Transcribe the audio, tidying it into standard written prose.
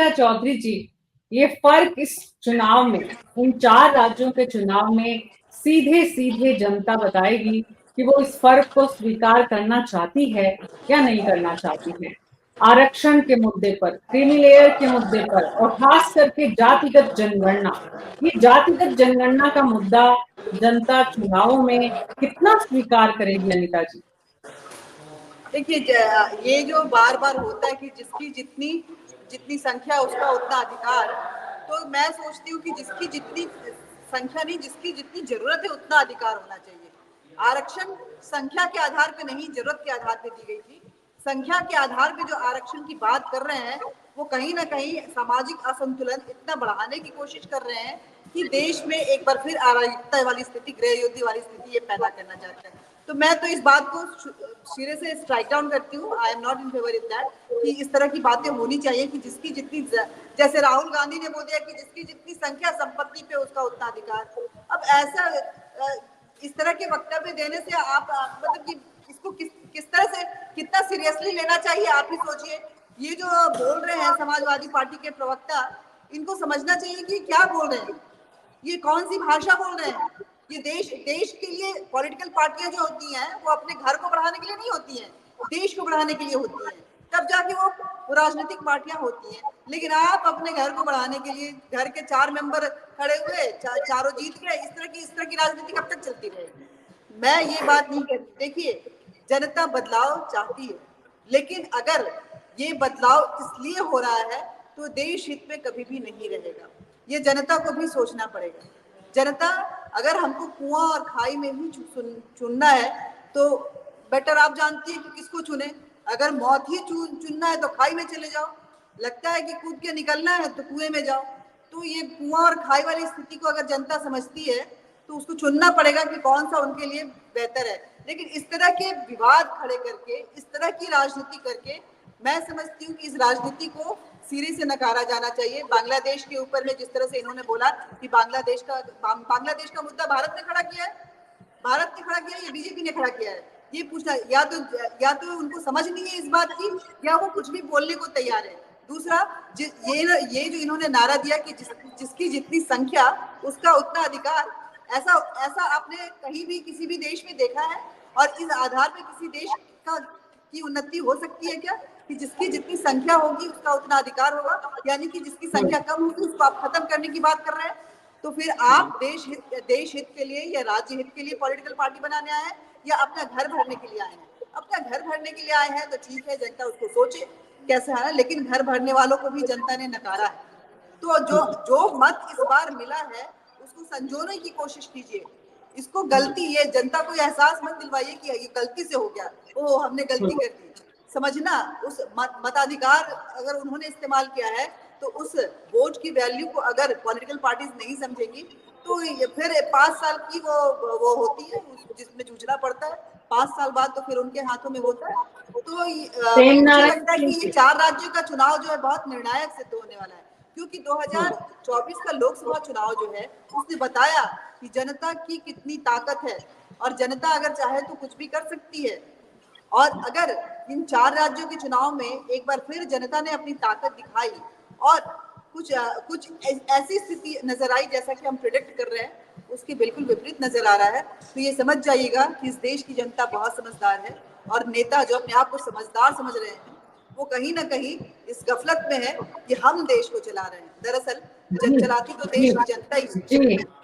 अनीता चौधरी जी, ये फर्क इस चुनाव में, इन 4 राज्यों के चुनाव में सीधे सीधे जनता बताएगी कि वो इस फर्क को स्वीकार करना चाहती है या नहीं करना चाहती है। आरक्षण के मुद्दे पर, क्रीमी लेयर के मुद्दे पर और खास करके जातिगत जनगणना, ये जातिगत जनगणना का मुद्दा जनता चुनावों में कितना स्वीकार करेगी अनीता जी? देखिए, ये जो बार बार होता है कि जिसकी जितनी जितनी संख्या उसका उतना अधिकार, तो मैं सोचती हूँ कि जिसकी जितनी संख्या नहीं, जिसकी जितनी जरूरत है उतना अधिकार होना चाहिए। आरक्षण संख्या के आधार पे नहीं, जरूरत के आधार पे दी गई थी। संख्या के आधार पे जो आरक्षण की बात कर रहे हैं, वो कहीं ना कहीं सामाजिक असंतुलन इतना बढ़ाने की कोशिश कर रहे हैं कि देश में एक बार फिर अराजकता वाली स्थिति, गृह युद्ध वाली स्थिति ये पैदा करना चाहते हैं। तो मैं तो इस बात को सिरे से स्ट्राइक डाउन करती हूँ। I am not in favour in that कि इस तरह की बातें होनी चाहिए कि जिसकी जितनी, जैसे राहुल गांधी ने बोल दिया कि जिसकी जितनी संख्या संपत्ति पे उसका उतना अधिकार। अब ऐसा इस तरह के वक्तव्य देने से आप मतलब कि इसको किस तरह से, कितना सीरियसली लेना चाहिए आप ही सोचिए। ये जो बोल रहे हैं समाजवादी पार्टी के प्रवक्ता, इनको समझना चाहिए कि क्या बोल रहे हैं, ये कौन सी भाषा बोल रहे हैं। ये देश के लिए पॉलिटिकल पार्टियां जो होती हैं वो अपने घर को बढ़ाने के लिए नहीं होती हैं, देश को बढ़ाने के लिए होती हैं, तब जाके वो राजनीतिक पार्टियां होती हैं। लेकिन आप अपने घर को बढ़ाने के लिए घर के 4 मेंबर खड़े हुए, चारों जीत गए, इस तरह की राजनीति कब तक चलती रहेगी? मैं ये बात नहीं कहती। देखिए, जनता बदलाव चाहती है, लेकिन अगर ये बदलाव इसलिए हो रहा है तो देश हित में कभी भी नहीं रहेगा। ये जनता को भी सोचना पड़ेगा। जनता, अगर हमको कुआं और खाई में ही चुनना है तो बेटर आप जानती है कि किसको चुने। अगर मौत ही चुनना है तो खाई में चले जाओ, लगता है कि कूद के निकलना है तो कुएं में जाओ। तो ये कुआं और खाई वाली स्थिति को अगर जनता समझती है तो उसको चुनना पड़ेगा कि कौन सा उनके लिए बेहतर है। लेकिन इस तरह के विवाद खड़े करके, इस तरह की राजनीति करके, मैं समझती हूँ कि इस राजनीति को सिरे से नकारा जाना चाहिए। बांग्लादेश के ऊपर में जिस तरह से इन्होंने बोला कि बांग्लादेश का मुद्दा भारत ने खड़ा किया है, भारत ने खड़ा किया है या बीजेपी ने खड़ा किया है, ये पूछना। या तो उनको समझ नहीं है इस बात की, या वो कुछ भी बोलने को तैयार है। दूसरा, ये जो इन्होंने नारा दिया कि जिसकी जितनी संख्या उसका उतना अधिकार, ऐसा ऐसा आपने कहीं भी किसी भी देश में देखा है? और इस आधार पे किसी देश की उन्नति हो सकती है क्या कि जिसकी जितनी संख्या होगी उसका उतना अधिकार होगा? यानी कि जिसकी संख्या कम होगी उसको आप खत्म करने की बात कर रहे हैं। तो फिर आप देश हित के लिए या राज्य हित के लिए पॉलिटिकल पार्टी बनाने आए हैं या अपना घर भरने के लिए आए हैं? अपना घर भरने के लिए आए हैं तो ठीक है, जनता उसको सोचे कैसे है, लेकिन घर भरने वालों को भी जनता ने नकारा है। तो जो जो मत इस बार मिला है उसको संजोने की कोशिश कीजिए। इसको गलती, ये जनता को एहसास मत दिलवाइए कि ये गलती से हो गया, ओ हमने गलती कर दी। समझना, उस मताधिकार अगर उन्होंने इस्तेमाल किया है तो उस वोट की वैल्यू को अगर पॉलिटिकल पार्टीज नहीं समझेंगी तो फिर 5 साल की वो होती है जिसमें जूझना पड़ता है। 5 साल बाद तो फिर उनके हाथों में होता है। तो मुझे लगता है कि ये 4 राज्यों का चुनाव जो है बहुत निर्णायक सिद्ध होने वाला है, क्योंकि 2024 का लोकसभा चुनाव जो है उसने बताया कि जनता की कितनी ताकत है और जनता अगर चाहे तो कुछ भी कर सकती है। और अगर इन 4 राज्यों के चुनाव में एक बार फिर जनता ने अपनी ताकत दिखाई और कुछ ऐसी स्थिति नजर आई जैसा कि हम प्रिडिक्ट कर रहे हैं, उसके बिल्कुल विपरीत नजर आ रहा है, तो ये समझ जाइएगा कि इस देश की जनता बहुत समझदार है और नेता जो अपने आप को समझदार समझ रहे हैं वो कहीं ना कहीं इस गफलत में है कि हम देश को चला रहे हैं। दरअसल चलाती तो देश की जनता ही है।